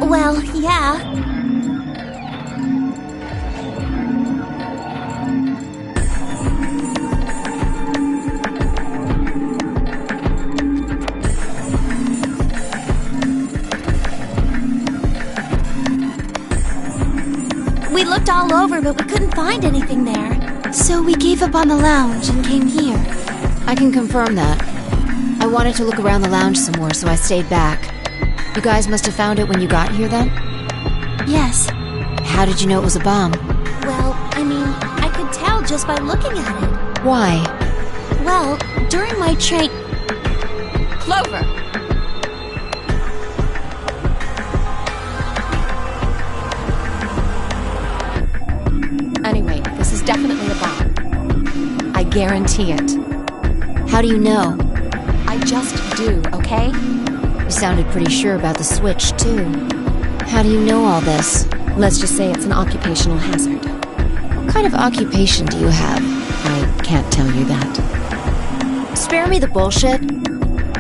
Well, yeah. We looked all over, but we couldn't find anything there. So we gave up on the lounge and came here. I can confirm that. I wanted to look around the lounge some more, so I stayed back. You guys must have found it when you got here, then? Yes. How did you know it was a bomb? Well, I mean, I could tell just by looking at it. Why? Well, during my Clover! Anyway, this is definitely a bomb. I guarantee it. How do you know? I just do, okay? You sounded pretty sure about the switch, too. How do you know all this? Let's just say it's an occupational hazard. What kind of occupation do you have? I can't tell you that. Spare me the bullshit.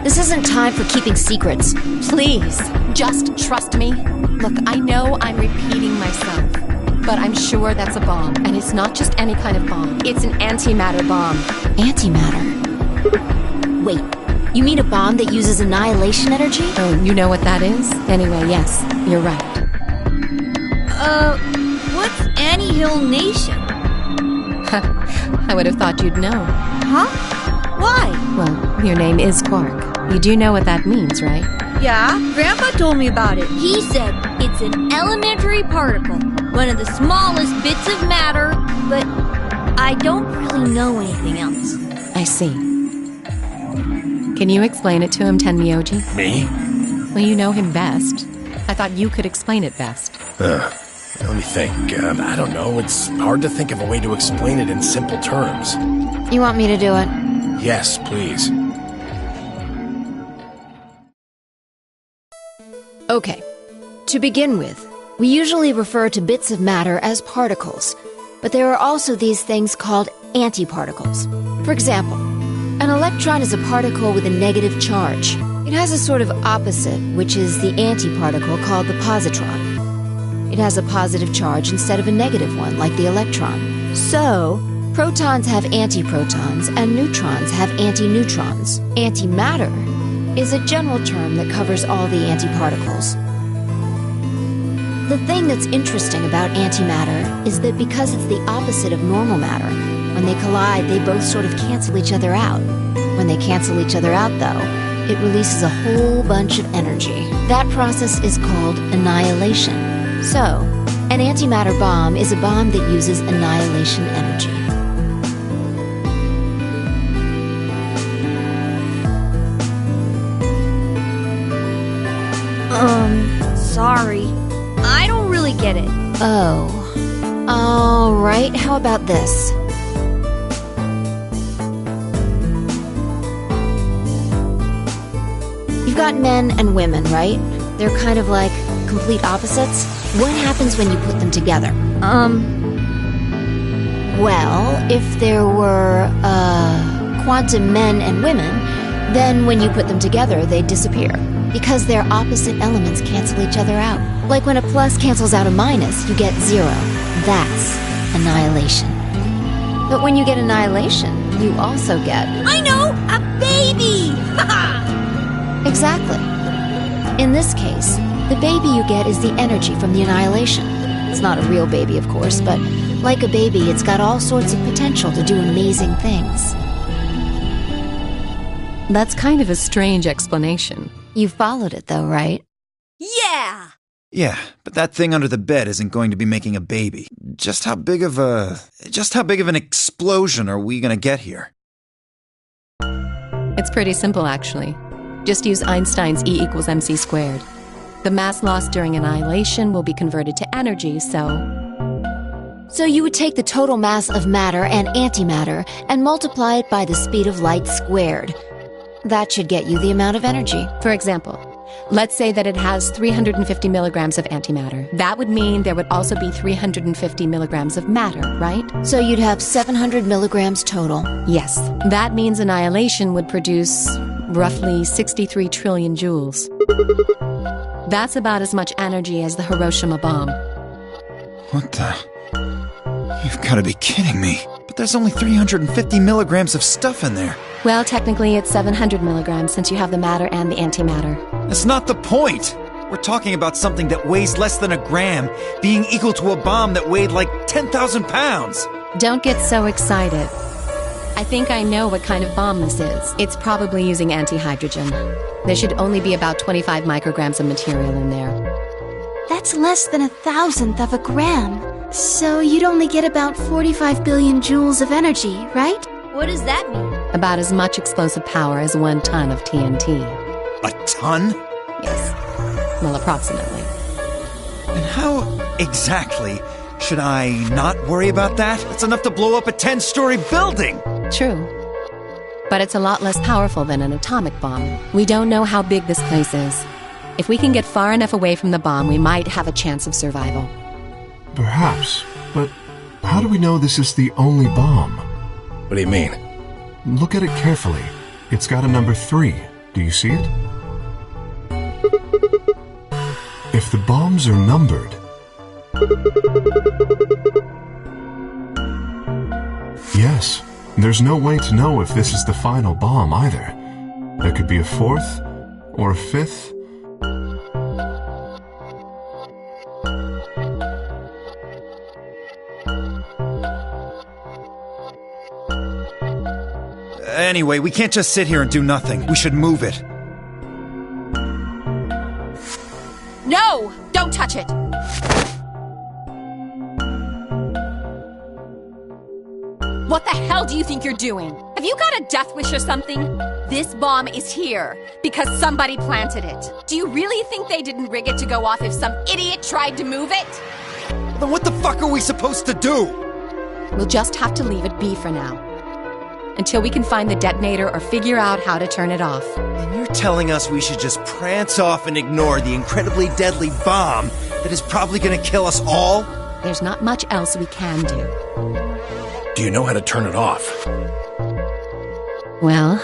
This isn't time for keeping secrets. Please, just trust me. Look, I know I'm repeating myself, but I'm sure that's a bomb. And it's not just any kind of bomb. It's an antimatter bomb. Antimatter? Wait, you mean a bomb that uses annihilation energy? Oh, you know what that is? Anyway, yes, you're right. What's annihilation? I would have thought you'd know. Huh? Why? Well, your name is Quark. You do know what that means, right? Yeah, Grandpa told me about it. He said it's an elementary particle, one of the smallest bits of matter, but I don't really know anything else. I see. Can you explain it to him, Tenmyoji? Me? Well, you know him best. I thought you could explain it best. Let me think. I don't know. It's hard to think of a way to explain it in simple terms. You want me to do it? Yes, please. Okay. To begin with, we usually refer to bits of matter as particles, but there are also these things called antiparticles. For example, an electron is a particle with a negative charge. It has a sort of opposite, which is the antiparticle called the positron. It has a positive charge instead of a negative one, like the electron. So, protons have antiprotons and neutrons have antineutrons. Antimatter is a general term that covers all the antiparticles. The thing that's interesting about antimatter is that because it's the opposite of normal matter, when they collide, they both sort of cancel each other out. When they cancel each other out, though, it releases a whole bunch of energy. That process is called annihilation. So, an antimatter bomb is a bomb that uses annihilation energy. Sorry. I don't really get it. Oh. Alright, how about this? You've got men and women, right? They're kind of like complete opposites. What happens when you put them together? Well, if there were, quantum men and women, then when you put them together, they'd disappear. Because their opposite elements cancel each other out. Like when a plus cancels out a minus, you get zero. That's annihilation. But when you get annihilation, you also get... I know! A baby! Exactly. In this case, the baby you get is the energy from the annihilation. It's not a real baby, of course, but like a baby, it's got all sorts of potential to do amazing things. That's kind of a strange explanation. You followed it, though, right? Yeah! Yeah, but that thing under the bed isn't going to be making a baby. Just how big of an explosion are we gonna get here? It's pretty simple, actually. Just use Einstein's E equals mc squared. The mass lost during annihilation will be converted to energy, so you would take the total mass of matter and antimatter and multiply it by the speed of light squared. That should get you the amount of energy. For example, let's say that it has 350 milligrams of antimatter. That would mean there would also be 350 milligrams of matter, right? So you'd have 700 milligrams total. Yes. That means annihilation would produce roughly 63 trillion joules. That's about as much energy as the Hiroshima bomb. What the? You've got to be kidding me. But there's only 350 milligrams of stuff in there. Well, technically it's 700 milligrams since you have the matter and the antimatter. That's not the point. We're talking about something that weighs less than a gram, being equal to a bomb that weighed like 10,000 pounds. Don't get so excited. I think I know what kind of bomb this is. It's probably using antihydrogen. There should only be about 25 micrograms of material in there. That's less than 1,000th of a gram. So you'd only get about 45 billion joules of energy, right? What does that mean? About as much explosive power as 1 ton of TNT. A ton? Yes. Well, approximately. And how exactly should I not worry about that? It's enough to blow up a 10-story building! True. But it's a lot less powerful than an atomic bomb. We don't know how big this place is. If we can get far enough away from the bomb, we might have a chance of survival. Perhaps, but how do we know this is the only bomb? What do you mean? Look at it carefully. It's got a number 3. Do you see it? If the bombs are numbered... Yes, there's no way to know if this is the final bomb either. There could be a 4th or a 5th. Anyway, we can't just sit here and do nothing. We should move it. No! Don't touch it! What the hell do you think you're doing? Have you got a death wish or something? This bomb is here because somebody planted it. Do you really think they didn't rig it to go off if some idiot tried to move it? Then what the fuck are we supposed to do? We'll just have to leave it be for now. Until we can find the detonator or figure out how to turn it off. And you're telling us we should just prance off and ignore the incredibly deadly bomb that is probably gonna kill us all? There's not much else we can do. Do you know how to turn it off? Well,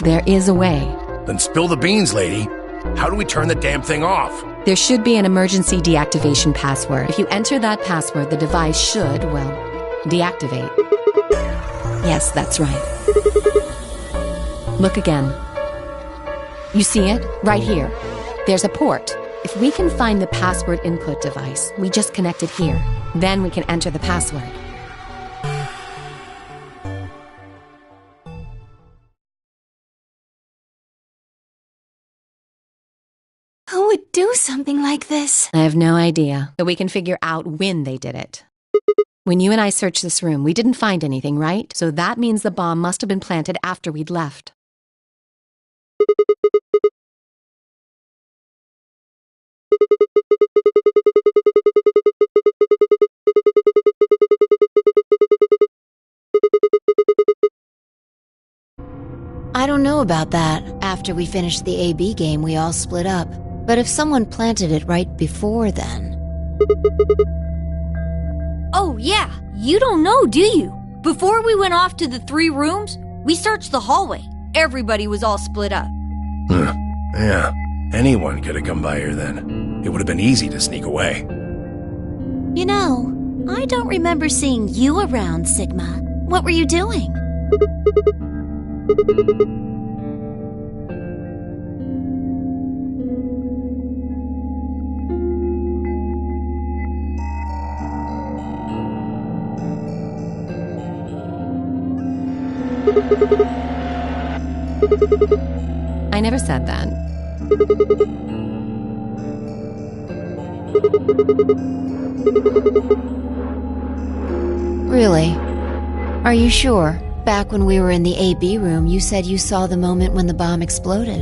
there is a way. Then spill the beans, lady. How do we turn the damn thing off? There should be an emergency deactivation password. If you enter that password, the device should, well, deactivate. Yes, that's right. Look again. You see it? Right here. There's a port. If we can find the password input device, we just connect it here. Then we can enter the password. Who would do something like this? I have no idea, but we can figure out when they did it. When you and I searched this room, we didn't find anything, right? So that means the bomb must have been planted after we'd left. I don't know about that. After we finished the AB game, we all split up. But if someone planted it right before then... Oh, yeah. You don't know, do you? Before we went off to the 3 rooms, we searched the hallway. Everybody was all split up. Yeah. Anyone could have come by here then. It would have been easy to sneak away. You know, I don't remember seeing you around, Sigma. What were you doing? I never said that. Really? Are you sure? Back when we were in the AB room, you said you saw the moment when the bomb exploded.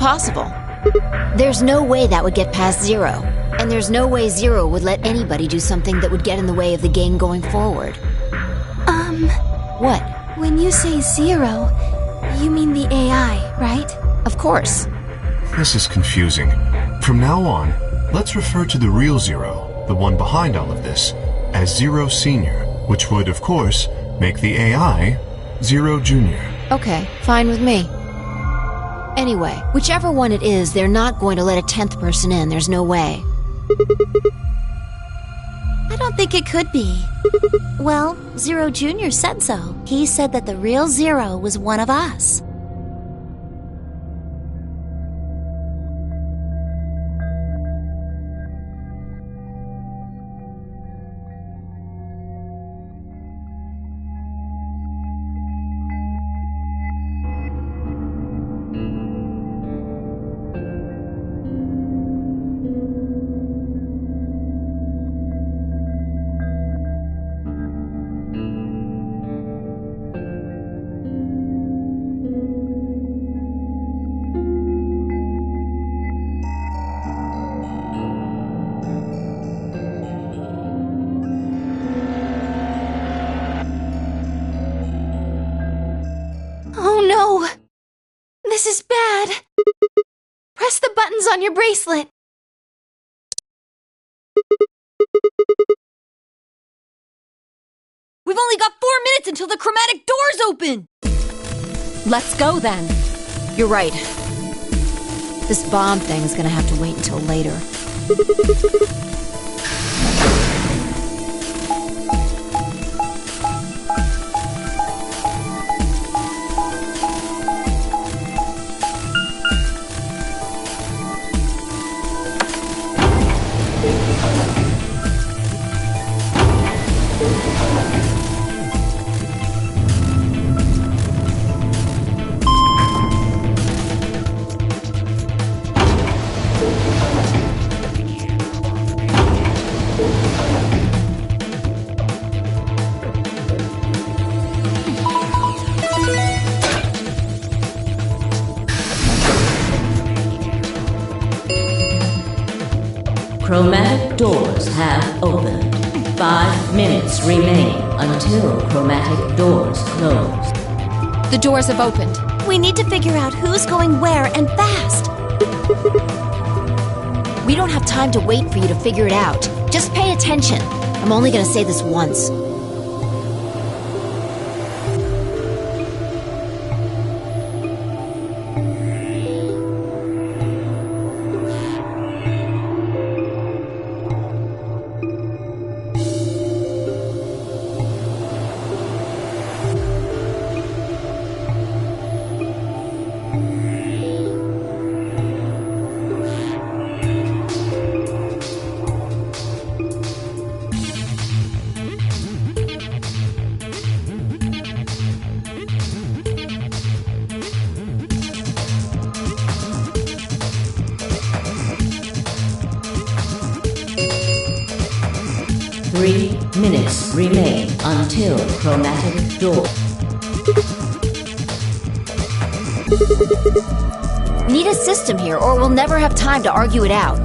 impossible. There's no way that would get past Zero. And there's no way Zero would let anybody do something that would get in the way of the game going forward. What? When you say Zero, you mean the AI, right? Of course. This is confusing. From now on, let's refer to the real Zero, the one behind all of this, as Zero Senior, which would, of course, make the AI Zero Junior. Okay, fine with me. Anyway, whichever one it is, they're not going to let a 10th person in. There's no way. I don't think it could be. Well, Zero Jr. said so. He said that the real Zero was one of us. Oh no! This is bad! Press the buttons on your bracelet! We've only got 4 minutes until the chromatic doors open! Let's go then. You're right. This bomb thing is gonna have to wait until later. Chromatic doors have opened. 5 minutes remain until chromatic doors close. The doors have opened. We need to figure out who's going where and fast. We don't have time to wait for you to figure it out. Just pay attention. I'm only gonna say this once. Three minutes remain until chromatic door. We need a system here, or we'll never have time to argue it out.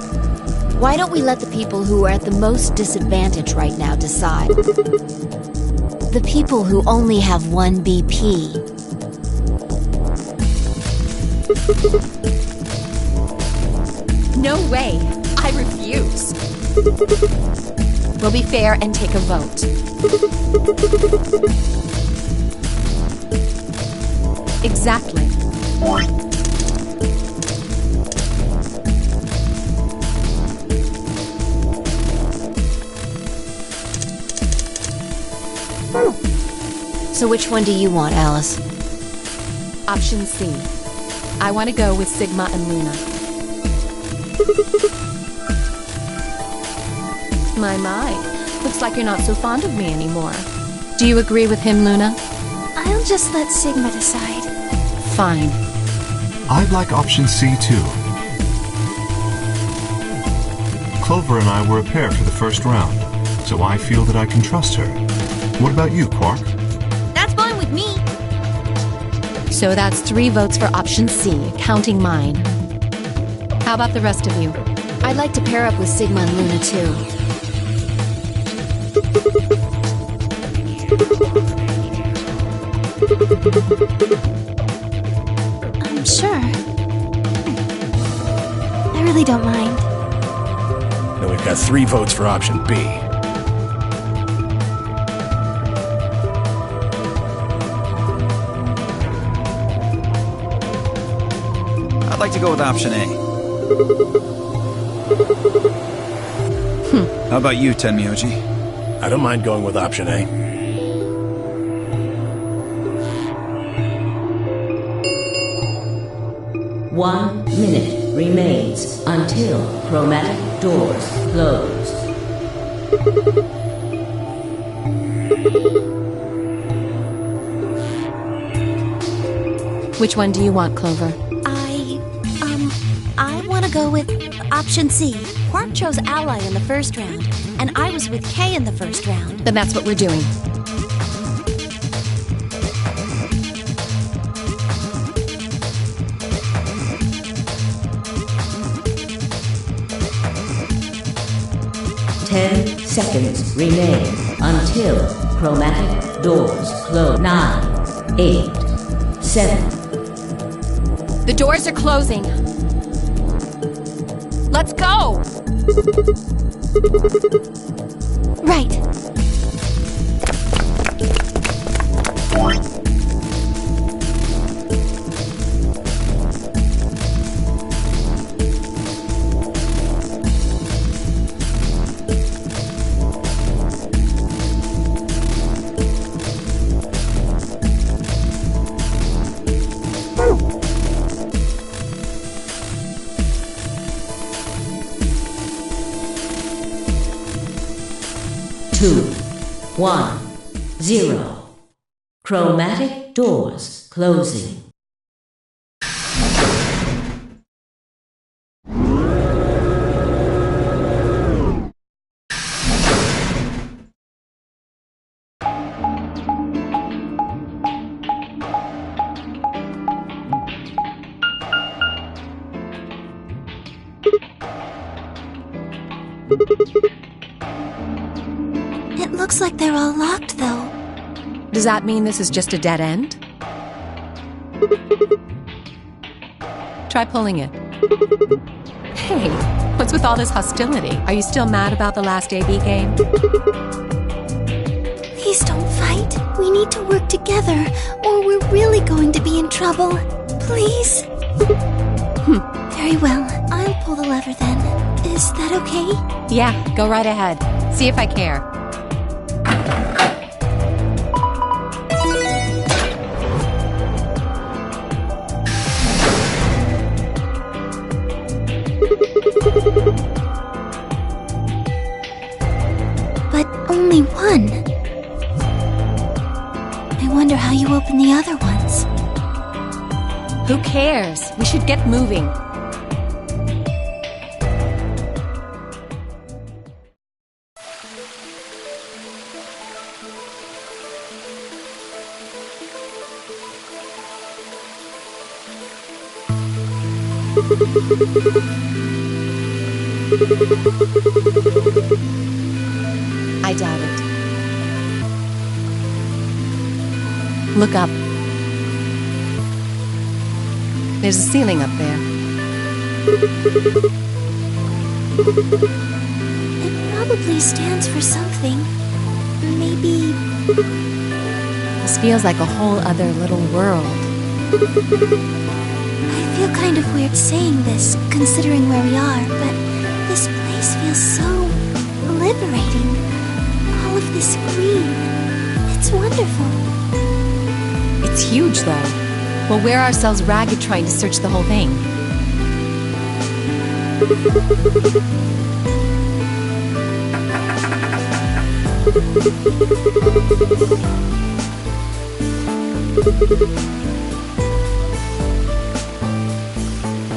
Why don't we let the people who are at the most disadvantage right now decide? The people who only have 1 BP. No way. I refuse. We'll be fair and take a vote. Exactly. So which one do you want, Alice? Option C. I want to go with Sigma and Luna. My. Looks like you're not so fond of me anymore. Do you agree with him, Luna? I'll just let Sigma decide. Fine. I'd like option C too. Clover and I were a pair for the first round, so I feel that I can trust her. What about you, Quark? That's fine with me. So that's 3 votes for option C, counting mine. How about the rest of you? I'd like to pair up with Sigma and Luna, too. Sure. I really don't mind. Then we've got 3 votes for option B. I'd like to go with option A. How about you, Tenmyoji? I don't mind going with option A. One minute remains until chromatic doors close. Which one do you want, Clover? I want to go with option C. Quark chose Ally in the first round, and I was with K in the first round. Then that's what we're doing. Seconds remain until chromatic doors close. 9, 8, 7. The doors are closing. Let's go! Right. Two, 1, 0. Chromatic doors closing. It looks like they're all locked, though. Does that mean this is just a dead end? Try pulling it. Hey, what's with all this hostility? Are you still mad about the last AB game? Please don't fight. We need to work together, or we're really going to be in trouble. Please? Very well. I'll pull the lever then. Is that okay? Yeah, go right ahead. See if I care. But only one. I wonder how you open the other ones. Who cares? We should get moving. I doubt it. Look up. There's a ceiling up there. It probably stands for something. Maybe... This feels like a whole other little world. I feel kind of weird saying this, considering where we are, but this place feels so liberating. All of this green. It's wonderful. It's huge, though. We'll wear ourselves ragged trying to search the whole thing.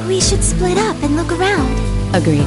We should split up and look around. Agreed.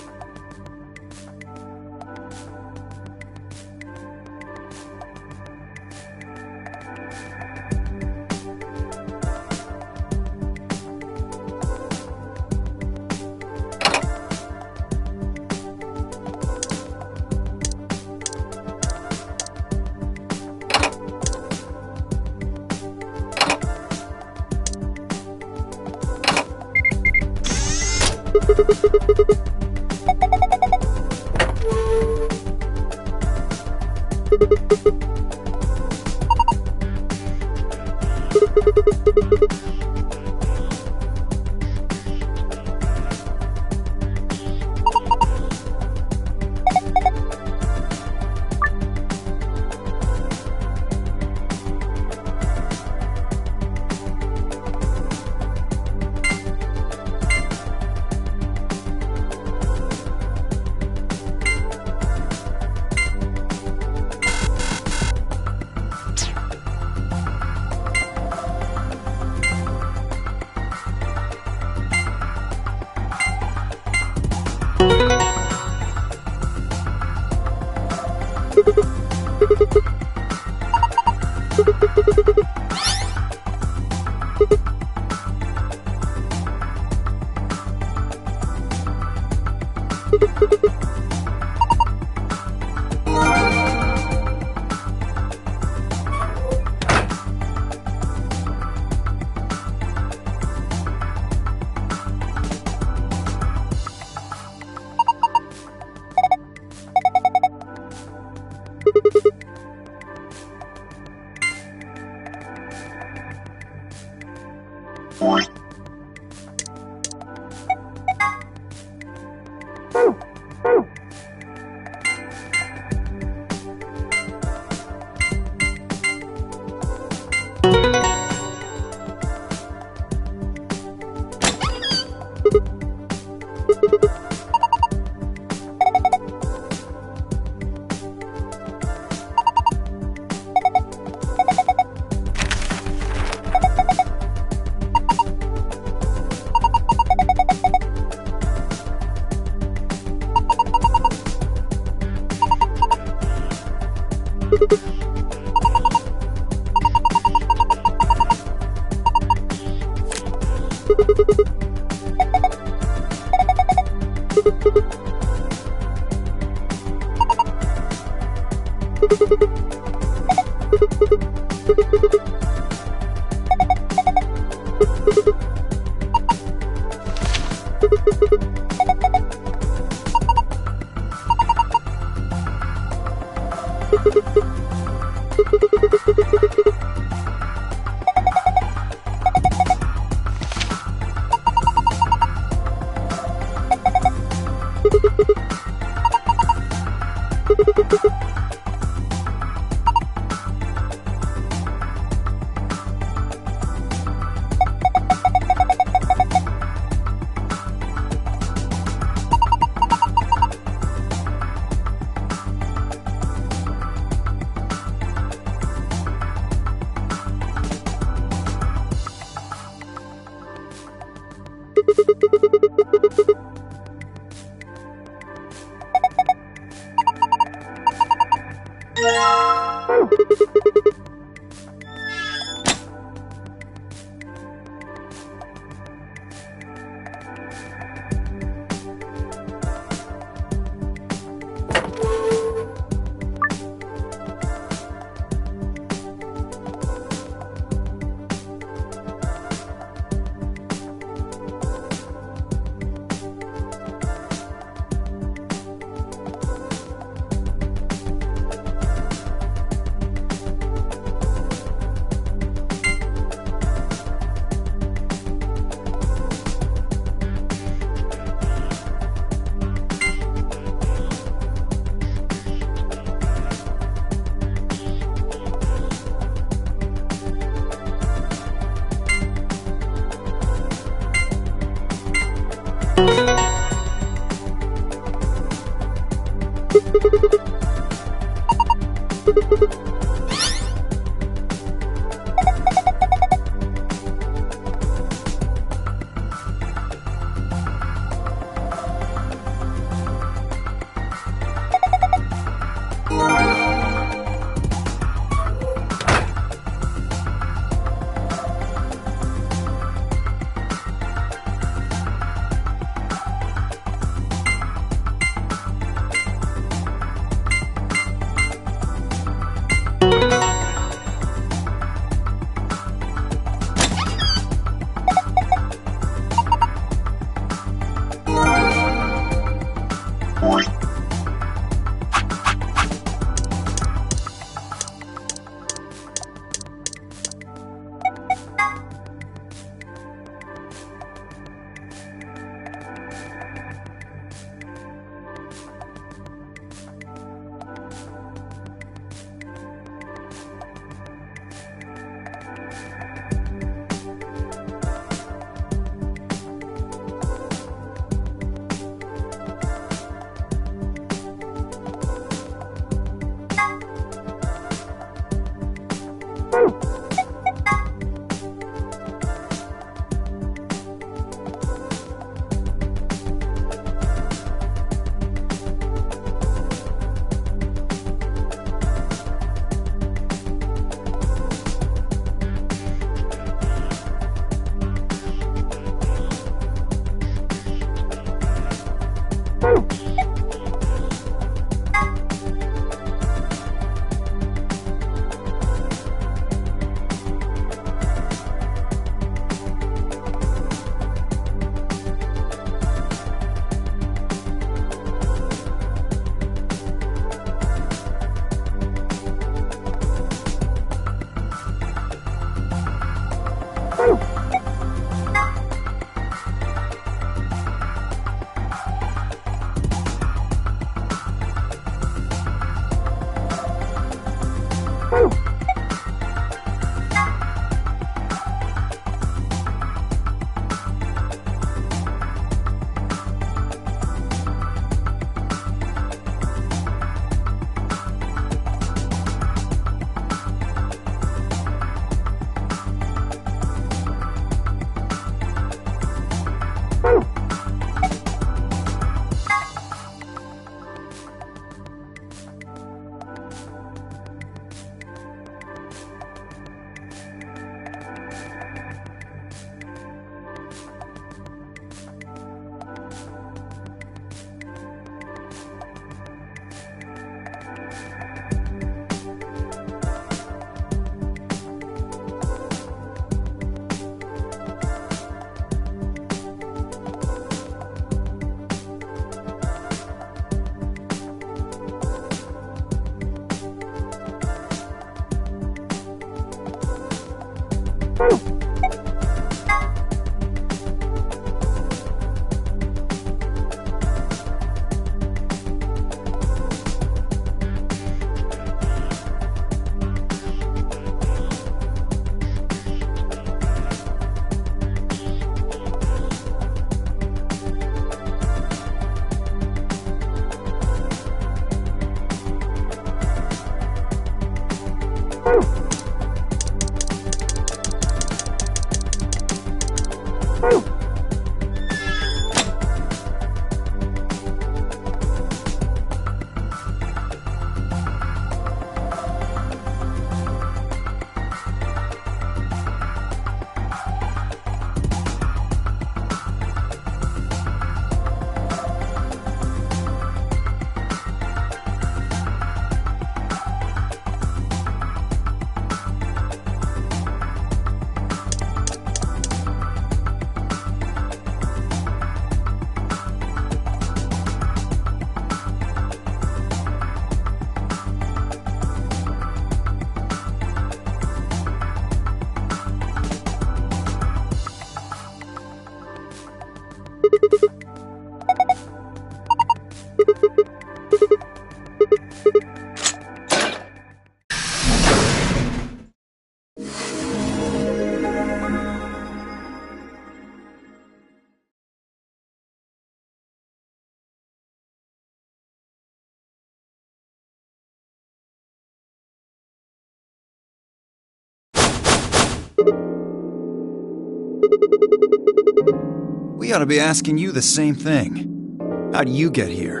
We ought to be asking you the same thing. How'd you get here?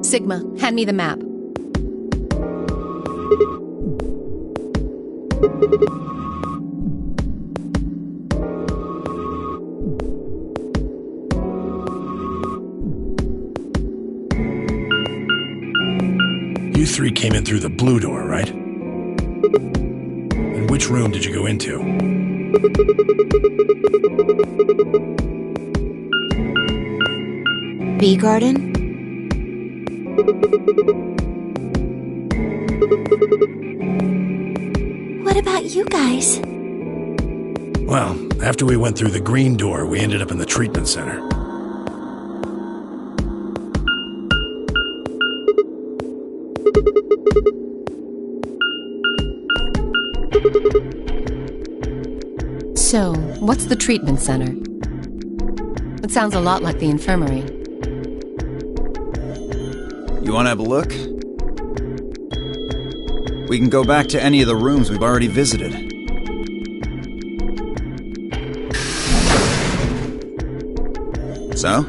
Sigma, hand me the map. You three came in through the blue door, right? And which room did you go into? Bee garden? What about you guys? Well, after we went through the green door, we ended up in the treatment center. So, what's the treatment center? It sounds a lot like the infirmary. You want to have a look? We can go back to any of the rooms we've already visited. So?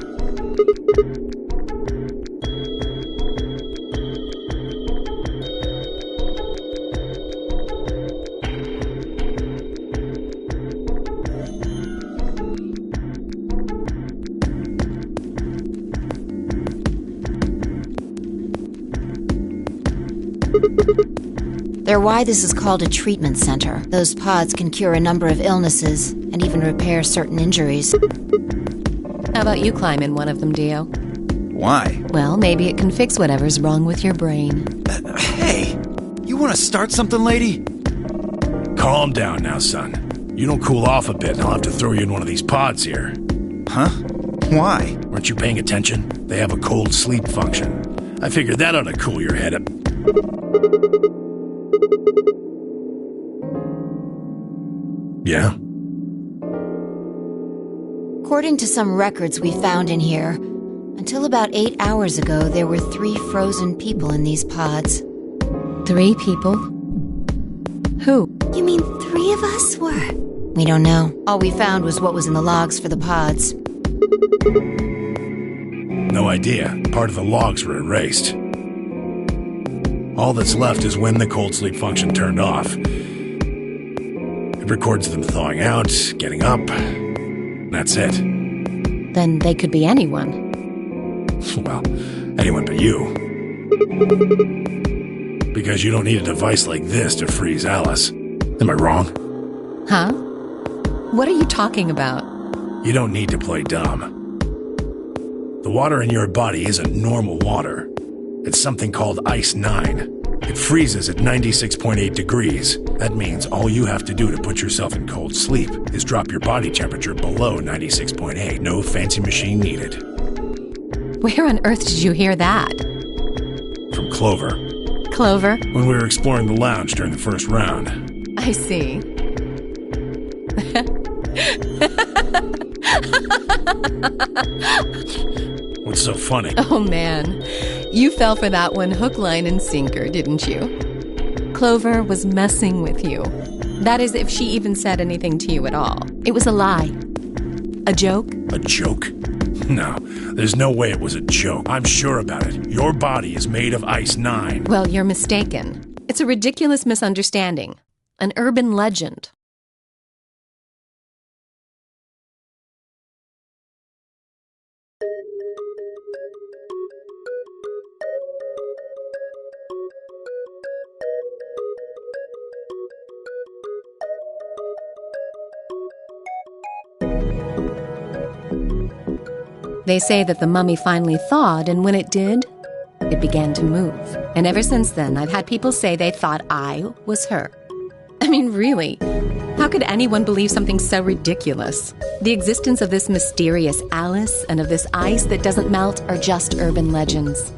They're why this is called a treatment center. Those pods can cure a number of illnesses and even repair certain injuries. How about you climb in one of them, Dio? Why? Well, maybe it can fix whatever's wrong with your brain. Hey! You want to start something, lady? Calm down now, son. You don't cool off a bit and I'll have to throw you in one of these pods here. Huh? Why? Weren't you paying attention? They have a cold sleep function. I figured that ought to cool your head up. Yeah? According to some records we found in here, until about 8 hours ago, there were 3 frozen people in these pods. 3 people? Who? You mean 3 of us were... We don't know. All we found was what was in the logs for the pods. No idea. Part of the logs were erased. All that's left is when the cold sleep function turned off. It records them thawing out, getting up. That's it. Then they could be anyone. Well, anyone but you. Because you don't need a device like this to freeze Alice. Am I wrong? Huh? What are you talking about? You don't need to play dumb. The water in your body isn't normal water. It's something called Ice 9. It freezes at 96.8 degrees. That means all you have to do to put yourself in cold sleep is drop your body temperature below 96.8. No fancy machine needed. Where on earth did you hear that? From Clover. Clover? When we were exploring the lounge during the first round. I see. What's so funny? Oh man, you fell for that one hook, line, and sinker, didn't you? Clover was messing with you. That is, if she even said anything to you at all. It was a lie. A joke? A joke? No, there's no way it was a joke. I'm sure about it. Your body is made of Ice 9. Well, you're mistaken. It's a ridiculous misunderstanding. An urban legend. They say that the mummy finally thawed, and when it did, it began to move. And ever since then, I've had people say they thought I was her. I mean, really, how could anyone believe something so ridiculous? The existence of this mysterious Alice and of this ice that doesn't melt are just urban legends.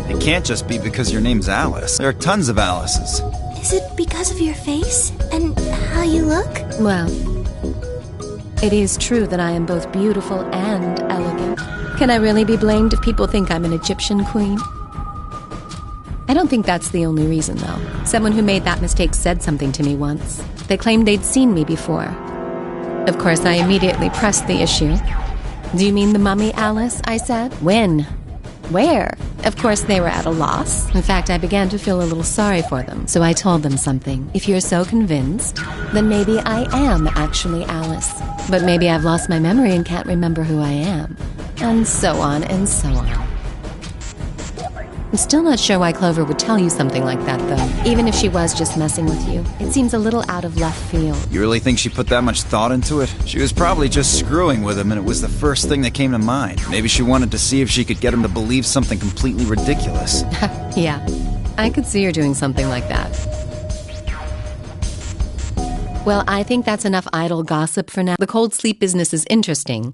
It can't just be because your name's Alice. There are tons of Alices. Is it because of your face and how you look? Well, it is true that I am both beautiful and elegant. Can I really be blamed if people think I'm an Egyptian queen? I don't think that's the only reason, though. Someone who made that mistake said something to me once. They claimed they'd seen me before. Of course, I immediately pressed the issue. Do you mean the mummy, Alice? I said. When? Where? Of course, they were at a loss. In fact, I began to feel a little sorry for them. So I told them something. If you're so convinced, then maybe I am actually Alice. But maybe I've lost my memory and can't remember who I am. And so on and so on. I'm still not sure why Clover would tell you something like that, though. Even if she was just messing with you. It seems a little out of left field. You really think she put that much thought into it? She was probably just screwing with him, and it was the first thing that came to mind. Maybe she wanted to see if she could get him to believe something completely ridiculous. Yeah, I could see her doing something like that. Well, I think that's enough idle gossip for now. The cold sleep business is interesting,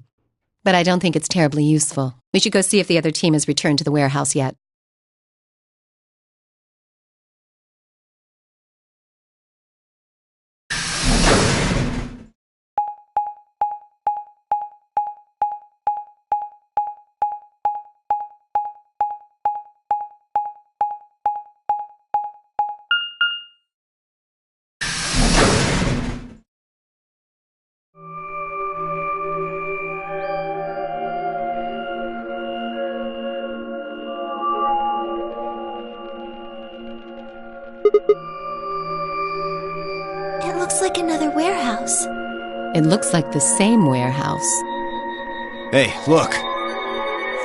but I don't think it's terribly useful. We should go see if the other team has returned to the warehouse yet. It looks like another warehouse. It looks like the same warehouse. Hey, look.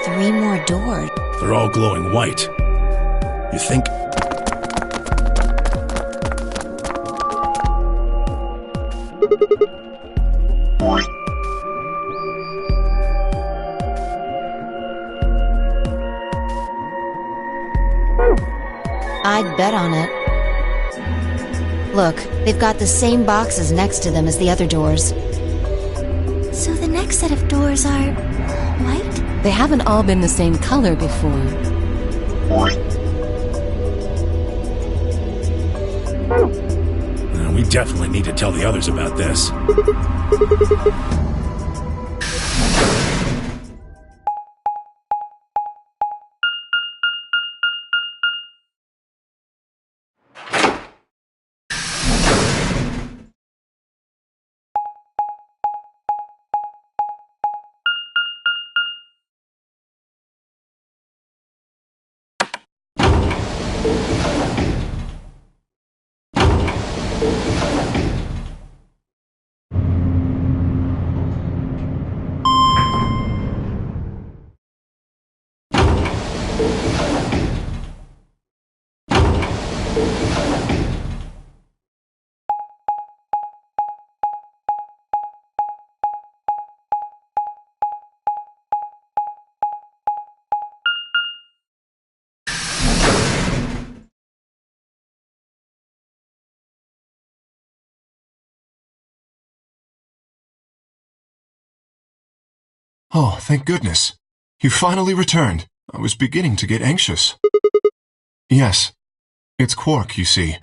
3 more doors. They're all glowing white. You think... I'd bet on it. Look, they've got the same boxes next to them as the other doors. So the next set of doors are white? They haven't all been the same color before. We definitely need to tell the others about this. Oh, thank goodness. You finally returned. I was beginning to get anxious. Yes. It's Quark, you see.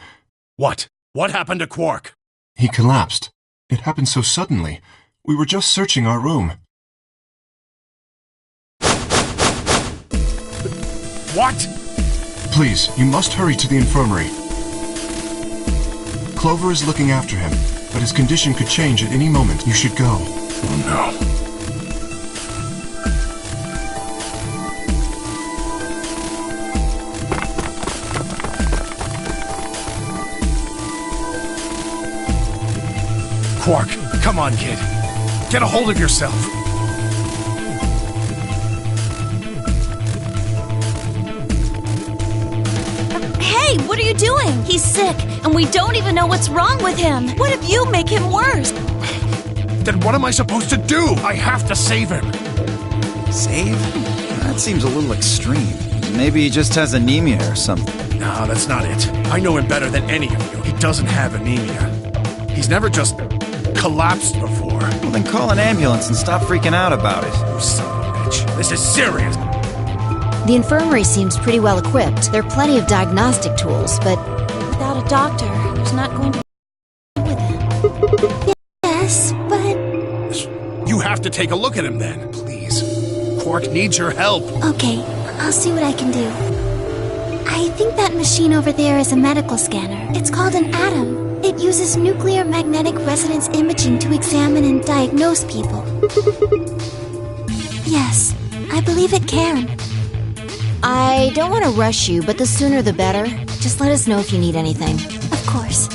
What? What happened to Quark? He collapsed. It happened so suddenly. We were just searching our room. What? Please, you must hurry to the infirmary. Clover is looking after him, but his condition could change at any moment. You should go. Oh no. Quark, come on, kid. Get a hold of yourself. Hey, what are you doing? He's sick, and we don't even know what's wrong with him. What if you make him worse? Then what am I supposed to do? I have to save him. Save? That seems a little extreme. Maybe he just has anemia or something. No, that's not it. I know him better than any of you. He doesn't have anemia. He's never just collapsed before. Well, then call an ambulance and stop freaking out about it. You son of a bitch. This is serious. The infirmary seems pretty well equipped. There are plenty of diagnostic tools, but Without a doctor, there's not going to be with him. Yes, but... You have to take a look at him then, please. Quark needs your help. Okay, I'll see what I can do. I think that machine over there is a medical scanner. It's called an ATOM. It uses nuclear magnetic resonance imaging to examine and diagnose people. Yes, I believe it can. I don't want to rush you, but the sooner the better. Just let us know if you need anything. Of course.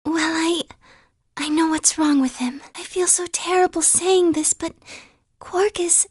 Well, I know what's wrong with him. I feel so terrible saying this, but Quark is